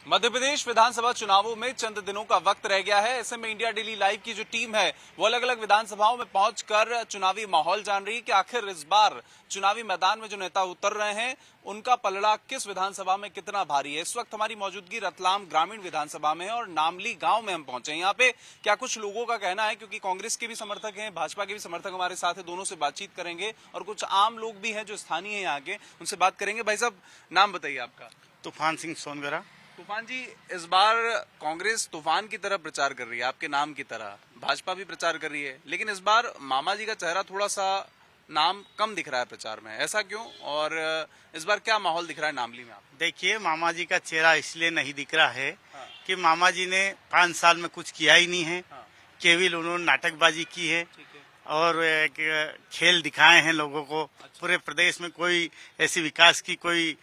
मध्य प्रदेश विधानसभा चुनावों में चंद दिनों का वक्त रह गया है। ऐसे में इंडिया डेली लाइव की जो टीम है वो अलग अलग विधानसभाओं में पहुंचकर चुनावी माहौल जान रही है कि आखिर इस बार चुनावी मैदान में जो नेता उतर रहे हैं उनका पलड़ा किस विधानसभा में कितना भारी है। इस वक्त हमारी मौजूदगी रतलाम ग्रामीण विधानसभा में और नामली गांव में हम पहुंचे हैं। यहाँ पे क्या कुछ लोगों का कहना है, क्योंकि कांग्रेस के भी समर्थक हैं, भाजपा के भी समर्थक हमारे साथ है, दोनों से बातचीत करेंगे और कुछ आम लोग भी हैं जो स्थानीय हैं यहाँ के, उनसे बात करेंगे। भाई साहब, नाम बताइए आपका। तूफान सिंह सोनगरा। तूफान जी, इस बार कांग्रेस तूफान की तरह प्रचार कर रही है, आपके नाम की तरह भाजपा भी प्रचार कर रही है, लेकिन इस बार मामा जी का चेहरा थोड़ा सा नाम कम दिख रहा है प्रचार में, ऐसा क्यों? और इस बार क्या माहौल दिख रहा है नामली में? आप देखिए, मामा जी का चेहरा इसलिए नहीं दिख रहा है कि मामा जी ने 5 साल में कुछ किया ही नहीं है। केवल उन्होंने नाटकबाजी की है और खेल दिखाए हैं लोगों को। पूरे प्रदेश में कोई ऐसी विकास की कोई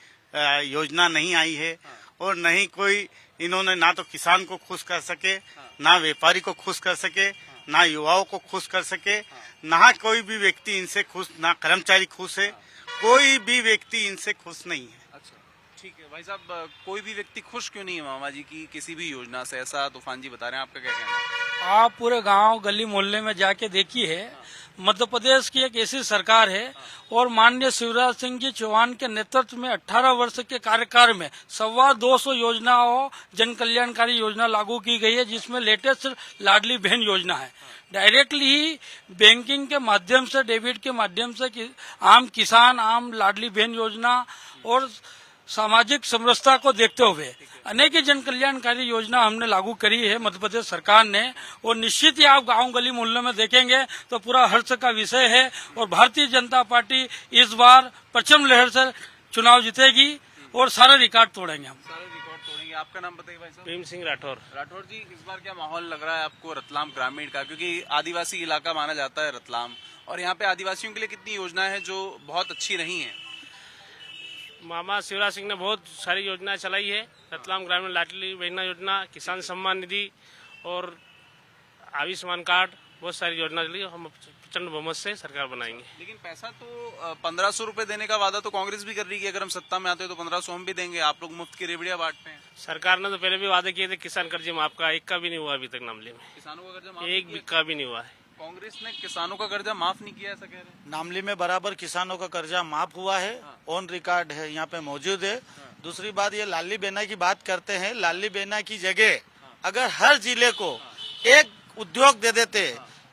योजना नहीं आई है और नहीं कोई इन्होंने ना तो किसान को खुश कर सके, ना व्यापारी को खुश कर सके, ना युवाओं को खुश कर सके, ना कोई भी व्यक्ति इनसे खुश, ना कर्मचारी खुश है, कोई भी व्यक्ति इनसे खुश नहीं है। अच्छा, ठीक है भाई साहब, कोई भी व्यक्ति खुश क्यों नहीं है मामा जी की किसी भी योजना से, ऐसा तूफान जी बता रहे हैं, आपका क्या कहना है? आप पूरे गांव गली मोहल्ले में जाके देखिए, मध्य प्रदेश की एक ऐसी सरकार है और माननीय शिवराज सिंह जी चौहान के नेतृत्व में 18 वर्ष के कार्यकाल में 225 योजनाओं जन कल्याणकारी योजना लागू की गई है, जिसमें लेटेस्ट लाडली बहन योजना है। डायरेक्टली ही बैंकिंग के माध्यम से, डेबिट के माध्यम से आम किसान, आम लाडली बहन योजना और सामाजिक समरसता को देखते हुए अनेक जन कल्याणकारी योजना हमने लागू करी है मध्य प्रदेश सरकार ने, और निश्चित ही आप गांव गली मोहल्ले में देखेंगे तो पूरा हर्ष का विषय है। और भारतीय जनता पार्टी इस बार प्रचंड लहर से चुनाव जीतेगी और सारे रिकॉर्ड तोड़ेंगे हम। सारे रिकॉर्ड तोड़ेंगे। आपका नाम बताइए भाई साहब। भीम सिंह राठौर। राठौर जी, इस बार क्या माहौल लग रहा है आपको रतलाम ग्रामीण का, क्योंकि आदिवासी इलाका माना जाता है रतलाम, और यहाँ पे आदिवासियों के लिए कितनी योजनाएं हैं जो बहुत अच्छी रही हैं? मामा शिवराज सिंह ने बहुत सारी योजनाएं चलाई है। रतलाम ग्रामीण लाडली बहना योजना, किसान सम्मान निधि और आयुष्मान कार्ड, बहुत सारी योजना चली। हम प्रचंड बहुमत से सरकार बनाएंगे। लेकिन पैसा तो 1500 रुपए देने का वादा तो कांग्रेस भी कर रही है, अगर हम सत्ता में आते हैं तो 1500 हम भी देंगे। आप लोग मुफ्त की रेवड़ियां बांटते हैं। सरकार ने तो पहले भी वादे किए थे किसान कर्ज माफ का, एक का भी नहीं हुआ अभी तक नामली में। किसानों का कर्जा माफ एक भी का भी नहीं हुआ है। कांग्रेस ने किसानों का कर्जा माफ नहीं किया, ऐसा कह रहे हैं। नामली में बराबर किसानों का कर्जा माफ हुआ है, ऑन रिकॉर्ड है, यहाँ पे मौजूद है। दूसरी बात, ये लाडली बहना की बात करते हैं, लाडली बहना की जगह अगर हर जिले को एक उद्योग दे देते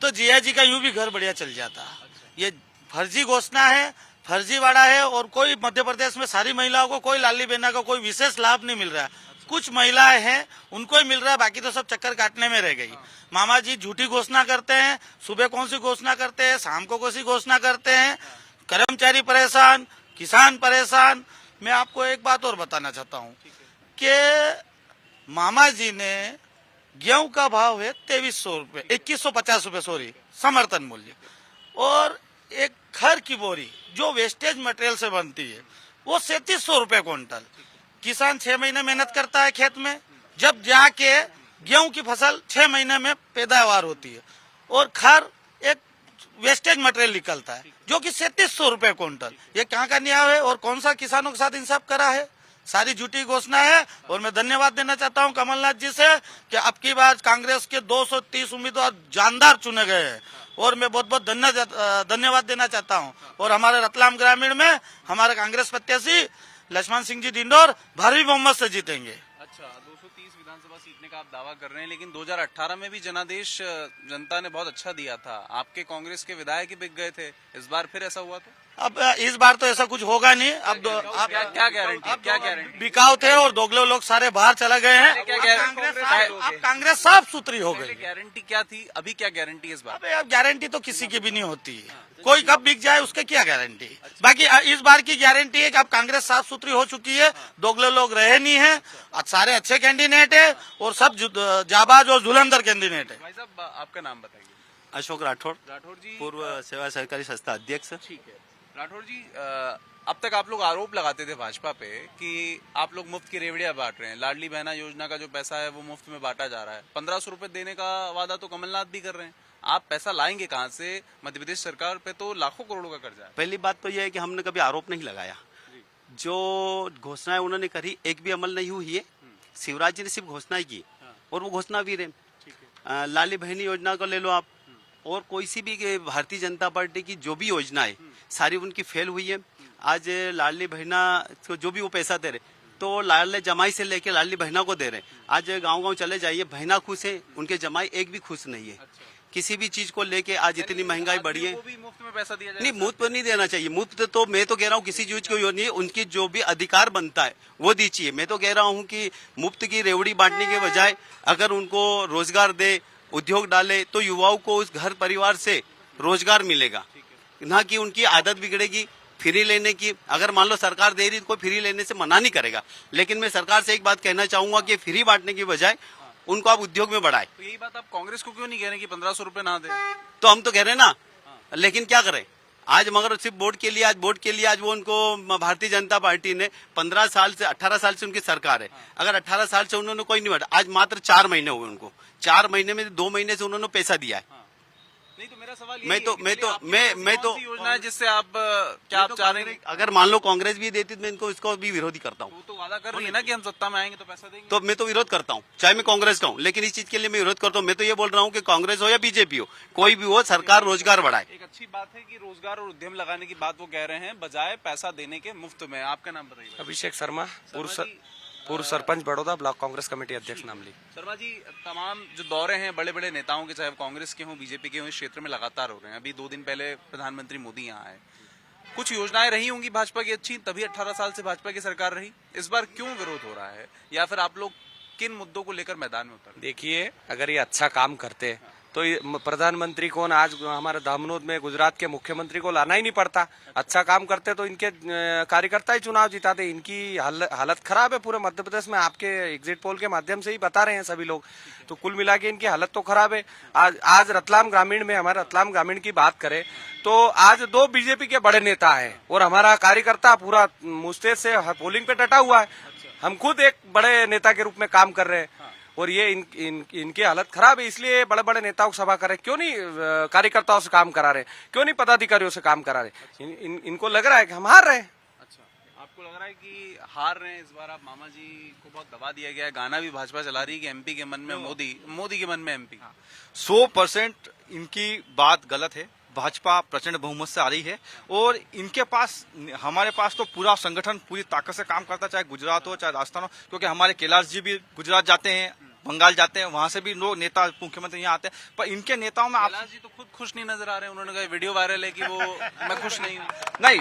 तो जिया जी का यूं भी घर बढ़िया चल जाता। ये फर्जी घोषणा है, फर्जीवाड़ा है, और कोई मध्य प्रदेश में सारी महिलाओं को कोई लाडली बहना का कोई विशेष लाभ नहीं मिल रहा है। कुछ महिलाएं हैं उनको ही मिल रहा है, बाकी तो सब चक्कर काटने में रह गई। मामा जी झूठी घोषणा करते हैं, सुबह कौन सी घोषणा करते हैं, शाम को कौन सी घोषणा करते हैं, कर्मचारी परेशान, किसान परेशान। मैं आपको एक बात और बताना चाहता हूँ कि मामा जी ने गेहूं का भाव है 2300 रुपए, 2150 रुपए सॉरी, समर्थन मूल्य, और एक खर की बोरी जो वेस्टेज मटेरियल से बनती है वो 3700 रुपए क्विंटल। किसान 6 महीने मेहनत करता है खेत में, जब जाके गेहूं की फसल 6 महीने में पैदावार होती है, और खर एक वेस्टेज मटेरियल निकलता है जो कि 3700 रुपए क्विंटल। ये कहाँ का न्याय है और कौन सा किसानों के साथ इंसाफ करा है? सारी झूठी घोषणा है। और मैं धन्यवाद देना चाहता हूं कमलनाथ जी से कि अब की बार कांग्रेस के 230 उम्मीदवार जानदार चुने गए हैं, और मैं बहुत बहुत धन्यवाद देना चाहता हूं। और हमारे रतलाम ग्रामीण में हमारे कांग्रेस प्रत्याशी लक्ष्मण सिंह जी डिंडोर भारी बहुमत से जीतेंगे। अच्छा, 230 विधानसभा सीटने का आप दावा कर रहे हैं, लेकिन 2018 में भी जनादेश जनता ने बहुत अच्छा दिया था, आपके कांग्रेस के विधायक ही बिक गए थे। इस बार फिर ऐसा हुआ तो? अब इस बार तो ऐसा कुछ होगा नहीं। अब क्या गारंटी? बिकाऊ थे और दोगले लोग सारे बाहर चले गए हैं। अब कांग्रेस साफ सुथरी हो गई। गारंटी क्या थी, अभी क्या गारंटी इस बार? अब गारंटी तो किसी की भी नहीं होती है, कोई कब बिक जाए उसके क्या गारंटी। बाकी इस बार की गारंटी है कि अब कांग्रेस साफ सुथरी हो चुकी है, दोगले लोग रहे नहीं है, सारे अच्छे कैंडिडेट है और सब जाबाज और धुलंधर कैंडिडेट है। भाई साहब, आपका नाम बताइए। अशोक राठौर। राठौर जी, पूर्व सेवा सहकारी संस्था अध्यक्ष। ठीक है राठौर जी, अब तक आप लोग आरोप लगाते थे भाजपा पे कि आप लोग मुफ्त की रेवड़ियां बांट रहे हैं, लाडली बहना योजना का जो पैसा है वो मुफ्त में बांटा जा रहा है, 1500 रुपए देने का वादा तो कमलनाथ भी कर रहे हैं। आप पैसा लाएंगे कहाँ से? मध्य प्रदेश सरकार पे तो लाखों करोड़ों का कर्जा है। पहली बात तो यह है कि हमने कभी आरोप नहीं लगाया, जो घोषणाएं उन्होंने करी एक भी अमल नहीं हुई है। शिवराज जी ने सिर्फ घोषणा ही की और वो घोषणा भी रहे। लाली बहनी योजना को ले लो आप, और कोई सी भी भारतीय जनता पार्टी की जो भी योजना है सारी उनकी फेल हुई है। आज लाडली बहना को जो भी वो पैसा दे रहे तो लाडले जमाई से लेके लाडली बहना को दे रहे। आज गांव-गांव चले जाइए, बहना खुश है, उनके जमाई एक भी खुश नहीं है। किसी भी चीज को लेके आज इतनी महंगाई बढ़ी है। वो भी मुफ्त में पैसा दिया नहीं, मुफ्त पर नहीं देना चाहिए। मुफ्त तो मैं तो कह रहा हूँ किसी चीज को नहीं है, उनकी जो भी अधिकार बनता है वो दीजिए। मैं तो कह रहा हूँ कि मुफ्त की रेवड़ी बांटने के बजाय अगर उनको रोजगार दे, उद्योग डाले तो युवाओं को उस घर परिवार से रोजगार मिलेगा, ना कि उनकी आदत बिगड़ेगी फ्री लेने की। अगर मान लो सरकार दे रही तो कोई फ्री लेने से मना नहीं करेगा, लेकिन मैं सरकार से एक बात कहना चाहूंगा कि फ्री बांटने की बजाय उनको आप उद्योग में बढ़ाए। तो यही बात आप कांग्रेस को क्यों नहीं कह रहे कि 1500 रुपए ना दे? तो हम तो कह रहे हैं ना, लेकिन क्या करें आज, मगर सिर्फ वोट के लिए आज वो उनको भारतीय जनता पार्टी ने 15 साल से 18 साल से उनकी सरकार है। अगर 18 साल से उन्होंने कोई नहीं बढ़ा, आज मात्र 4 महीने हुए उनको, 4 महीने में 2 महीने से उन्होंने पैसा दिया है। नहीं तो मेरा सवाल मैं तो योजना है जिससे आप क्या आप चाह रहे हैं? अगर मान लो कांग्रेस भी देती तो मैं इनको इसको भी विरोधी करता हूँ। वो तो वादा कर रही है ना कि हम सत्ता में आएंगे तो पैसा देंगे। तो मैं तो विरोध करता हूँ, चाहे मैं कांग्रेस का हूँ, लेकिन इस चीज के लिए मैं विरोध करता हूँ। मैं तो ये बोल रहा हूँ कि कांग्रेस हो या बीजेपी हो, कोई भी हो, सरकार रोजगार बढ़ाए। एक अच्छी बात है कि रोजगार और उद्यम लगाने की बात वो कह रहे हैं बजाय पैसा देने के मुफ्त में। आपका नाम बताइए। अभिषेक शर्मा, जी, पूर्व सरपंच बड़ौदा, ब्लॉक कांग्रेस कमेटी अध्यक्ष नामली। शर्मा जी, तमाम जो दौरे हैं बड़े बड़े नेताओं के, चाहे वो कांग्रेस के हों बीजेपी के हों, इस क्षेत्र में लगातार हो रहे हैं। अभी 2 दिन पहले प्रधानमंत्री मोदी यहाँ आए। कुछ योजनाएं रही होंगी भाजपा की अच्छी, तभी 18 साल से भाजपा की सरकार रही। इस बार क्यों विरोध हो रहा है, या फिर आप लोग किन मुद्दों को लेकर मैदान में उतर? देखिए, अगर ये अच्छा काम करते तो प्रधानमंत्री को आज हमारे धामनोद में गुजरात के मुख्यमंत्री को लाना ही नहीं पड़ता। अच्छा काम करते तो इनके कार्यकर्ता ही चुनाव जिताते। इनकी हालत खराब है पूरे मध्य प्रदेश में, आपके एग्जिट पोल के माध्यम से ही बता रहे हैं सभी लोग। तो कुल मिला के इनकी हालत तो खराब है। आज रतलाम ग्रामीण में, हमारे रतलाम ग्रामीण की बात करें तो आज 2 बीजेपी के बड़े नेता है और हमारा कार्यकर्ता पूरा मुस्तैद से पोलिंग पे डटा हुआ है। हम खुद एक बड़े नेता के रूप में काम कर रहे हैं और ये इनकी हालत खराब है। इसलिए बड़े बड़े नेताओं को सभा करें, क्यों नहीं कार्यकर्ताओं से काम करा रहे, क्यों नहीं पदाधिकारियों से काम करा रहे? इनको लग रहा है कि हम हार रहे हैं। अच्छा, आपको लग रहा है कि हार रहे हैं इस बार? आप मामा जी को बहुत दबा दिया गया है, गाना भी भाजपा चला रही है कि एमपी के मन में मोदी, मोदी के मन में एमपी। 100% इनकी बात गलत है। भाजपा प्रचंड बहुमत से आ रही है और इनके पास, हमारे पास तो पूरा संगठन पूरी ताकत से काम करता है, चाहे गुजरात हो चाहे राजस्थान हो, क्योंकि हमारे कैलाश जी भी गुजरात जाते हैं, बंगाल जाते हैं, वहां से भी लोग नेता मुख्यमंत्री यहाँ आते हैं। पर इनके नेताओं में कैलाश जी तो खुद खुश नहीं नजर आ रहे हैं। उन्होंने कहा वीडियो वायरल है कि वो मैं खुश नहीं हूँ। नहीं,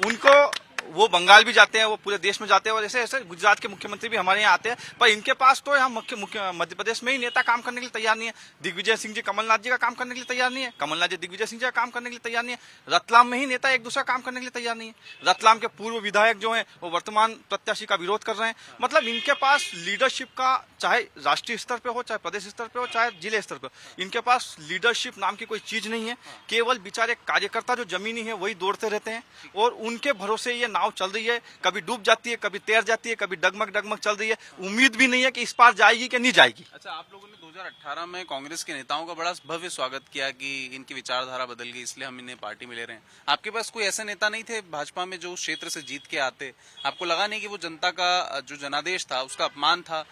उनको वो बंगाल भी जाते हैं, वो पूरे देश में जाते हैं और ऐसे ऐसे गुजरात के मुख्यमंत्री भी हमारे यहाँ आते हैं। पर इनके पास तो यहाँ मध्य प्रदेश में ही नेता काम करने के लिए तैयार नहीं है। दिग्विजय सिंह जी कमलनाथ जी का काम करने के लिए तैयार नहीं है, कमलनाथ जी दिग्विजय सिंह जी का काम करने के लिए तैयार नहीं है। रतलाम में ही नेता एक दूसरा काम करने के लिए तैयार नहीं है। रतलाम के पूर्व विधायक जो है वो वर्तमान प्रत्याशी का विरोध कर रहे हैं। मतलब इनके पास लीडरशिप का, चाहे राष्ट्रीय स्तर पे हो, चाहे प्रदेश स्तर पे हो, चाहे जिले स्तर पे हो, इनके पास लीडरशिप नाम की कोई चीज नहीं है। केवल बेचारे कार्यकर्ता जो जमीनी है वही दौड़ते रहते हैं और उनके भरोसे ये नाव चल रही है। कभी डूब जाती है, कभी तैर जाती है, कभी डगमग डगमग चल रही है। उम्मीद भी नहीं है कि इस बार जाएगी कि नहीं जाएगी। अच्छा, आप लोगों ने 2018 में कांग्रेस के नेताओं का बड़ा भव्य स्वागत किया कि इनकी विचारधारा बदल गई, इसलिए हम इन्हें पार्टी में ले रहे हैं। आपके पास कोई ऐसे नेता नहीं थे भाजपा में जो उस क्षेत्र से जीत के आते? आपको लगा नहीं कि वो जनता का जो जनादेश था उसका अपमान था?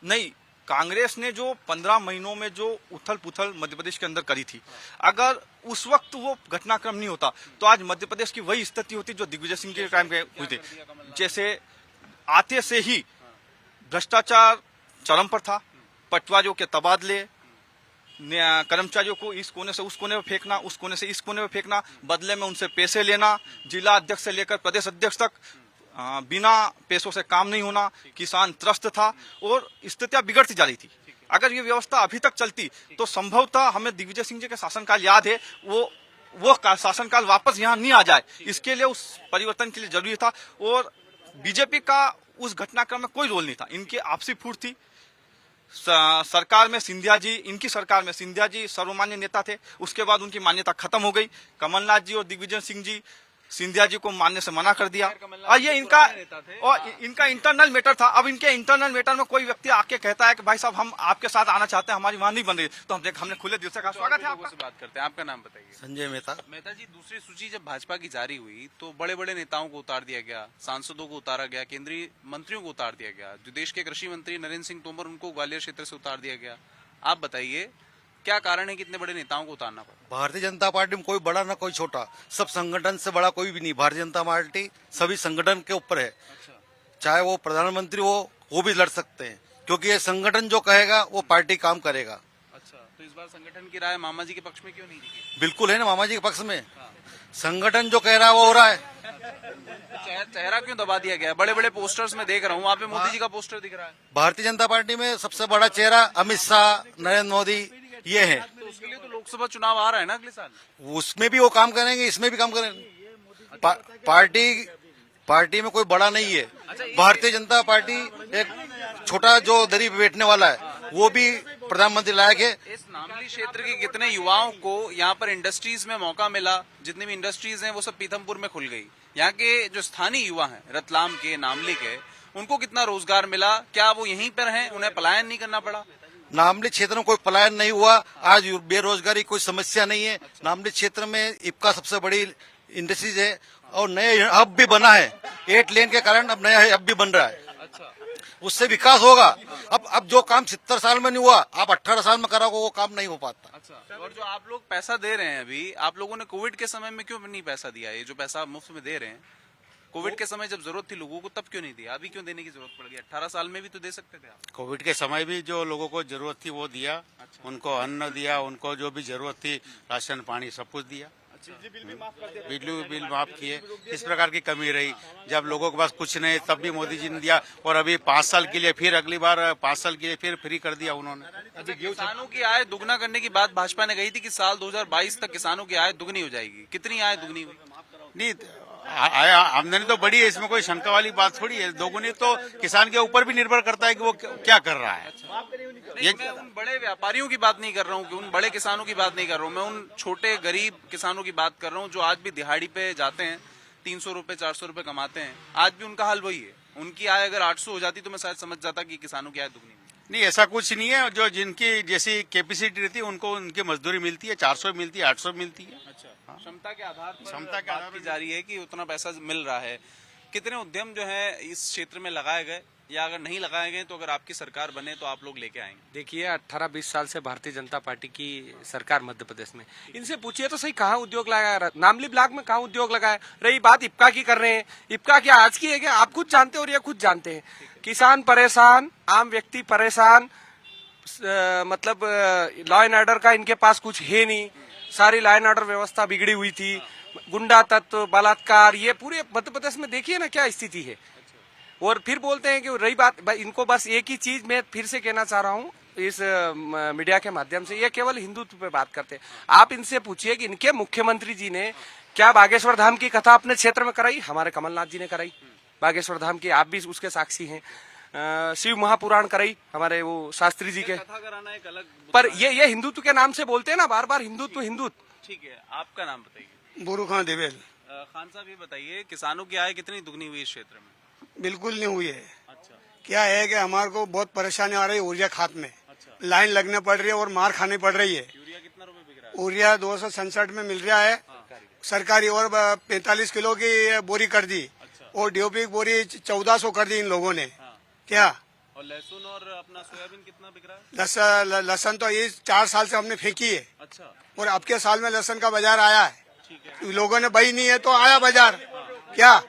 नहीं, कांग्रेस ने जो 15 महीनों में जो उथल पुथल मध्य प्रदेश के अंदर करी थी, अगर उस वक्त वो घटनाक्रम नहीं होता तो आज मध्य प्रदेश की वही स्थिति होती जो दिग्विजय सिंह के टाइम पे हुई थी। जैसे आते से ही भ्रष्टाचार चरम पर था, पटवारियों के तबादले, कर्मचारियों को इस कोने से उस कोने में फेंकना, उस कोने से इस कोने में फेंकना, बदले में उनसे पैसे लेना, जिला अध्यक्ष से लेकर प्रदेश अध्यक्ष तक बिना पैसों से काम नहीं होना, किसान त्रस्त था और स्थितियां बिगड़ती जा रही थी। अगर ये व्यवस्था अभी तक चलती तो संभवतः, हमें दिग्विजय सिंह जी के शासनकाल याद है, वो शासनकाल वापस यहाँ नहीं आ जाए। इसके लिए उस परिवर्तन के लिए जरूरी था और बीजेपी का उस घटनाक्रम में कोई रोल नहीं था। इनकी आपसी फूट थी। सरकार में सिंधिया जी, इनकी सरकार में सिंधिया जी सर्वमान्य नेता थे, उसके बाद उनकी मान्यता खत्म हो गई। कमलनाथ जी और दिग्विजय सिंह जी सिंधिया जी को मानने से मना कर दिया। और ये इनका इंटरनल मैटर था। अब इनके इंटरनल मैटर में कोई व्यक्ति आके कहता है कि भाई साहब हम आपके साथ आना चाहते हैं, हमारी वहां नहीं बन रही, तो हमने खुले दिल से कहा स्वागत है आपका। बात करते हैं, आपका नाम बताइए। संजय मेहता। मेहता जी, दूसरी सूची जब भाजपा की जारी हुई तो बड़े बड़े नेताओं को उतार दिया गया, सांसदों को उतारा गया, केंद्रीय मंत्रियों को उतार दिया गया। जो देश के कृषि मंत्री नरेंद्र सिंह तोमर, उनको ग्वालियर क्षेत्र से उतार दिया गया। आप बताइए क्या कारण है कि इतने बड़े नेताओं को उतारना पड़ा? भारतीय जनता पार्टी में कोई बड़ा ना कोई छोटा, सब संगठन से बड़ा कोई भी नहीं। भारतीय जनता पार्टी सभी संगठन के ऊपर है। चाहे वो प्रधानमंत्री हो, वो भी लड़ सकते हैं, क्योंकि ये संगठन जो कहेगा वो पार्टी काम करेगा। अच्छा, तो इस बार संगठन की राय मामा जी के पक्ष में क्यों नहीं दिखी? बिल्कुल है ना, मामा जी के पक्ष में। संगठन जो कह रहा है वो हो रहा है। चेहरा क्यों दबा दिया गया? बड़े बड़े पोस्टर्स में देख रहा हूँ, वहाँ पे मोदी जी का पोस्टर दिख रहा है। भारतीय जनता पार्टी में सबसे बड़ा चेहरा अमित शाह, नरेंद्र मोदी ये है। तो उसके लिए तो लोकसभा चुनाव आ रहा है ना अगले साल। उसमें भी वो काम करेंगे, इसमें भी काम करेंगे। पार्टी में कोई बड़ा नहीं है। भारतीय जनता पार्टी एक छोटा जो दरी पे बैठने वाला है, वो भी प्रधानमंत्री लायक है। इस नामली क्षेत्र के कितने युवाओं को यहाँ पर इंडस्ट्रीज में मौका मिला? जितनी भी इंडस्ट्रीज हैं वो सब पीथमपुर में खुल गई। यहाँ के जो स्थानीय युवा हैं, रतलाम के, नामली के, उनको कितना रोजगार मिला? क्या वो यहीं पर हैं, उन्हें पलायन नहीं करना पड़ा? नामली क्षेत्र में कोई पलायन नहीं हुआ। आज बेरोजगारी कोई समस्या नहीं है। नामली क्षेत्र में इफ्का सबसे बड़ी इंडस्ट्रीज है और नए हब भी बना है। 8 लेन के कारण अब नया हब भी बन रहा है। उससे विकास होगा। अब जो काम 70 साल में नहीं हुआ, आप 18 साल में कराओगे, वो काम नहीं हो पाता। अच्छा, और जो आप लोग पैसा दे रहे हैं अभी, आप लोगों ने कोविड के समय में क्यों नहीं पैसा दिया? ये जो पैसा मुफ्त में दे रहे हैं, कोविड के समय जब जरूरत थी लोगों को, तब क्यों नहीं दिया? अभी क्यों देने की जरूरत पड़ गई? 18 साल में भी तो दे सकते थे आप। कोविड के समय भी जो लोगों को जरूरत थी वो दिया। उनको अन्न दिया, उनको जो भी जरूरत थी, राशन पानी सब कुछ दिया। बिजली बिल माफ किए। इस प्रकार की कमी रही। जब लोगों के पास कुछ नहीं, तब भी मोदी जी ने दिया। और अभी 5 साल के लिए फिर, अगली बार 5 साल के लिए फिर फ्री कर दिया उन्होंने। किसानों की आय दुगना करने की बात भाजपा ने कही थी कि साल 2022 तक किसानों की आय दुगनी हो जाएगी। कितनी आय दुगनी हुई? नहीं, आमदनी तो बड़ी है, इसमें कोई शंका वाली बात थोड़ी है। दोगुनी तो किसान के ऊपर भी निर्भर करता है कि वो क्या कर रहा है। नहीं, मैं उन बड़े व्यापारियों की बात नहीं कर रहा हूँ, कि उन बड़े किसानों की बात नहीं कर रहा हूँ। मैं उन छोटे गरीब किसानों की बात कर रहा हूँ जो आज भी दिहाड़ी पे जाते हैं, 300 रुपए 400 रुपए कमाते हैं। आज भी उनका हाल वही है। उनकी आय अगर 800 हो जाती तो मैं शायद समझ जाता कि किसानों की आय दुगनी। नहीं, ऐसा कुछ नहीं है। जो जिनकी जैसी कैपेसिटी रहती है उनको उनकी मजदूरी मिलती है, 400 मिलती है, 800 मिलती है। अच्छा, क्षमता के आधार पर क्षमता के आधार की जा रही है कि उतना पैसा मिल रहा है। कितने उद्यम जो है इस क्षेत्र में लगाए गए, या अगर नहीं लगाए गए तो अगर आपकी सरकार बने तो आप लोग लेके आएंगे? देखिए 18-20 साल से भारतीय जनता पार्टी की सरकार मध्य प्रदेश में, इनसे पूछिए तो सही कहाँ उद्योग लगाया? नामली ब्लॉक में कहाँ उद्योग लगाया? रही बात इफ्का की कर रहे हैं, इफ्का क्या आज की है क्या? आप खुद जानते हो और ये खुद जानते हैं। किसान परेशान, आम व्यक्ति परेशान, मतलब लॉ एंड ऑर्डर का इनके पास कुछ है नहीं। सारी लॉ एंड ऑर्डर व्यवस्था बिगड़ी हुई थी, गुंडा तत्व, बलात्कार, ये पूरे मध्य प्रदेश में देखिए ना क्या स्थिति है। और फिर बोलते हैं कि रही बात, इनको बस एक ही चीज मैं फिर से कहना चाह रहा हूँ इस मीडिया के माध्यम से, ये केवल हिंदुत्व पे बात करते हैं। आप इनसे पूछिए कि इनके मुख्यमंत्री जी ने क्या बागेश्वर धाम की कथा अपने क्षेत्र में कराई? हमारे कमलनाथ जी ने कराई बागेश्वर धाम की, आप भी उसके साक्षी हैं। शिव महापुराण कराई हमारे वो शास्त्री जी के। कथा कराना एक अलग, पर ये हिंदुत्व के नाम से बोलते हैं ना बार बार, हिंदुत्व हिंदुत्व। ठीक है, आपका नाम बताइए। बोरू खान देवेल। खान साहब ये बताइए, किसानों की आय कितनी दुगनी हुई इस क्षेत्र में? बिल्कुल नहीं हुई है। अच्छा, क्या है कि हमारे को बहुत परेशानी आ रही है ऊर्जा खात में। लाइन लगने पड़ रही है और मार खानी पड़ रही है। यूरिया कितना रुपए बिक रहा है? यूरिया 267 में मिल रहा है सरकारी, और 45 किलो की बोरी कर दी। और डीओपी की बोरी 1400 कर दी इन लोगों ने। क्या? और लहसुन और अपना सोयाबीन कितना बिक रहा है? लहसन तो ये 4 साल से हमने फेंकी है। अच्छा, और अब के साल में लहसन का बाजार आया है। ठीक है। लोगों ने बही नहीं है तो आया बाजार। क्या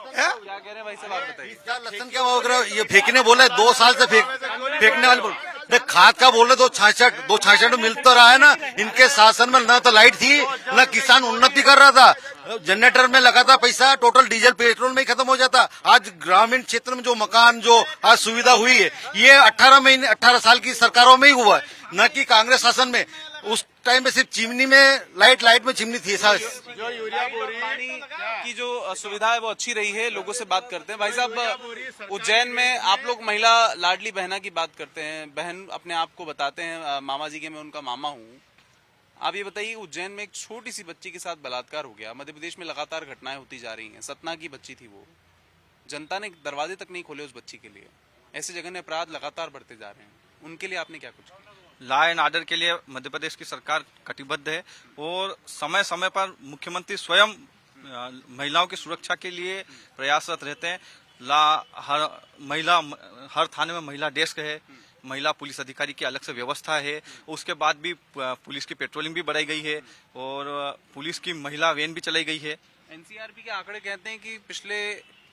क्या कह रहे हैं भाई साहब, आप बताइए। लहसन क्या बोल रहे हो? ये फेंकने बोले 2 साल से फेंकने वाले बोल। खाद का बोल रहे 266 मिल तो रहा है ना। इनके शासन में न तो लाइट थी, न किसान उन्नति कर रहा था। जनरेटर में लगा था पैसा, टोटल डीजल पेट्रोल में ही खत्म हो जाता। आज ग्रामीण क्षेत्र में जो मकान जो आज सुविधा हुई है, ये 18 साल की सरकारों में ही हुआ है, न कि कांग्रेस शासन में। उस टाइम में सिर्फ चिमनी में लाइट में चिमनी थी। जो यूरिया पानी की जो सुविधा है वो अच्छी रही है। लोगों से बात करते हैं। भाई साहब, उज्जैन में आप लोग महिला लाडली बहना की बात करते हैं, बहन अपने आप को बताते हैं मामा जी के, मैं उनका मामा हूँ। आप ये बताइए, उज्जैन में एक छोटी सी बच्ची के साथ बलात्कार हो गया, मध्य प्रदेश में लगातार घटनाएं होती जा रही हैं। सतना की बच्ची थी वो, जनता ने दरवाजे तक नहीं खोले उस बच्ची के लिए। ऐसे जघन्य अपराध लगातार बढ़ते जा रहे हैं, उनके लिए आपने क्या कुछ किया? लॉ एंड ऑर्डर के लिए मध्य प्रदेश की सरकार कटिबद्ध है और समय समय पर मुख्यमंत्री स्वयं महिलाओं की सुरक्षा के लिए प्रयासरत रहते हैं। हर थाने में महिला डेस्क है, महिला पुलिस अधिकारी की अलग से व्यवस्था है। उसके बाद भी पुलिस की पेट्रोलिंग भी बढ़ाई गई है और पुलिस की महिला वैन भी चलाई गई है। एनसीआरबी के आंकड़े कहते हैं कि पिछले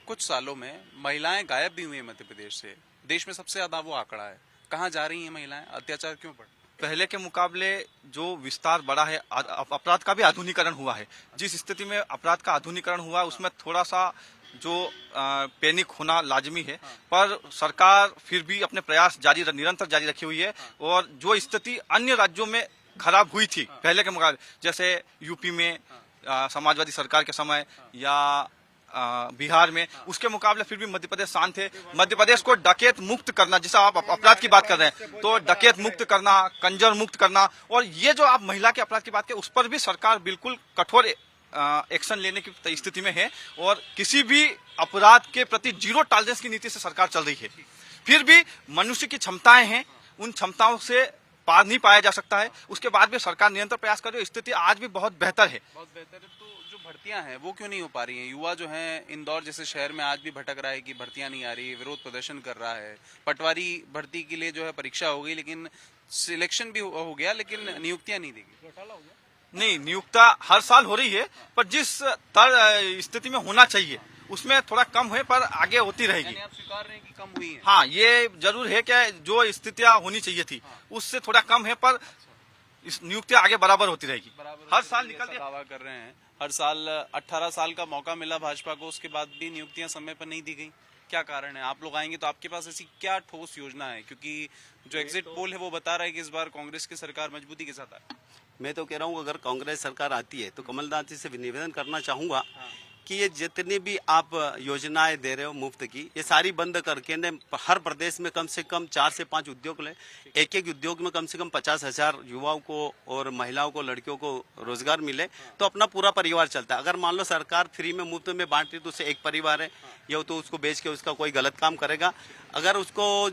कुछ सालों में महिलाएं गायब भी हुई हैं मध्य प्रदेश से। देश में सबसे ज्यादा वो आंकड़ा है। कहाँ जा रही हैं महिलाएं? अत्याचार क्यों बढ़? पहले के मुकाबले जो विस्तार बढ़ा है, अपराध का भी आधुनिकीकरण हुआ है। जिस स्थिति में अपराध का आधुनिकीकरण हुआ उसमें थोड़ा सा जो पैनिक होना लाजमी है, पर सरकार फिर भी अपने प्रयास निरंतर जारी रखी हुई है। और जो स्थिति अन्य राज्यों में खराब हुई थी पहले के मुकाबले, जैसे यूपी में समाजवादी सरकार के समय या बिहार में, उसके मुकाबले फिर भी मध्य प्रदेश शांत है। मध्य प्रदेश को डकैत मुक्त करना, जैसा आप अपराध की बात कर रहे हैं, तो डकैत मुक्त करना, कंजर मुक्त करना, और ये जो आप महिला के अपराध की बात करें उस पर भी सरकार बिल्कुल कठोर एक्शन लेने की स्थिति में है और किसी भी अपराध के प्रति जीरो टॉलरेंस की नीति से सरकार चल रही है। फिर भी मनुष्य की क्षमताएं हैं, उन क्षमताओं से पार नहीं पाया जा सकता है। उसके बाद भी सरकार निरंतर प्रयास कर रही है। स्थिति आज भी बहुत बेहतर है। बहुत बेहतर है। तो जो भर्तियां हैं वो क्यों नहीं हो पा रही हैं? युवा जो है इंदौर जैसे शहर में आज भी भटक रहा है कि भर्तियां नहीं आ रही, विरोध प्रदर्शन कर रहा है। पटवारी भर्ती के लिए जो है परीक्षा हो गई, लेकिन सिलेक्शन भी हो गया, लेकिन नियुक्तियां नहीं देगी। नहीं, नियुक्ता हर साल हो रही है, पर जिस स्थिति में होना चाहिए उसमें थोड़ा कम है, पर आगे होती रहेगी। यानी आप स्वीकार रहे हैं कि कम हुई है? हाँ, ये जरूर है कि जो स्थितियां होनी चाहिए थी उससे थोड़ा कम है, पर इस नियुक्तियां आगे बराबर होती रहेगी। हर साल निकलती है। दावा कर रहे हैं हर साल 18 साल का मौका मिला भाजपा को, उसके बाद भी नियुक्तियां समय पर नहीं दी गई। क्या कारण है? आप लोग आएंगे तो आपके पास ऐसी क्या ठोस योजना है? क्योंकि जो एग्जिट पोल है वो बता रहा है कि इस बार कांग्रेस की सरकार मजबूती के साथ आए। मैं तो कह रहा हूँ अगर कांग्रेस सरकार आती है तो कमलनाथ जी से निवेदन करना चाहूंगा कि ये जितनी भी आप योजनाएं दे रहे हो मुफ्त की, ये सारी बंद करके ने हर प्रदेश में कम से कम 4 से 5 उद्योग ले। एक एक उद्योग में कम से कम 50,000 युवाओं को और महिलाओं को, लड़कियों को रोजगार मिले तो अपना पूरा परिवार चलता है। अगर मान लो सरकार फ्री में मुफ्त में बांट रही तो उससे एक परिवार है, या तो उसको बेच के उसका कोई गलत काम करेगा। अगर उसको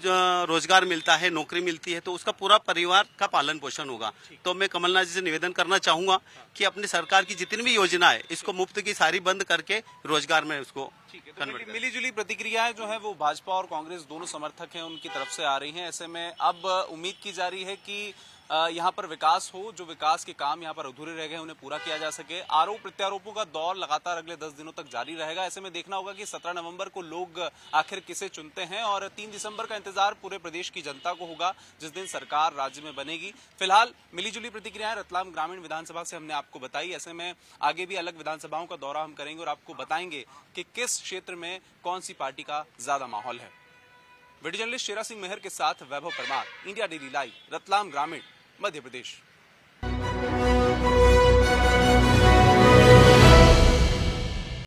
रोजगार मिलता है, नौकरी मिलती है, तो उसका पूरा परिवार का पालन पोषण होगा। तो मैं कमलनाथ जी से निवेदन करना चाहूंगा कि अपनी सरकार की जितनी भी योजना है इसको मुफ्त की सारी बंद करके रोजगार में उसको कन्वर्ट करें। मिली जुली प्रतिक्रियाएं जो है वो भाजपा और कांग्रेस दोनों समर्थक हैं उनकी तरफ से आ रही हैं। ऐसे में अब उम्मीद की जा रही है कि यहाँ पर विकास हो, जो विकास के काम यहाँ पर अधूरे रह गए उन्हें पूरा किया जा सके। आरोप प्रत्यारोपों का दौर लगातार अगले 10 दिनों तक जारी रहेगा। ऐसे में देखना होगा कि 17 नवंबर को लोग आखिर किसे चुनते हैं, और 3 दिसंबर का इंतजार पूरे प्रदेश की जनता को होगा जिस दिन सरकार राज्य में बनेगी। फिलहाल मिलीजुली प्रतिक्रियाएं रतलाम ग्रामीण विधानसभा से हमने आपको बताई। ऐसे में आगे भी अलग विधानसभाओं का दौरा हम करेंगे और आपको बताएंगे कि किस क्षेत्र में कौन सी पार्टी का ज्यादा माहौल है। वीडियो जर्नलिस्ट शेरा सिंह मेहर के साथ Vaibhav Parmar, India daily live, Ratlam ग्रामीण, मध्य प्रदेश।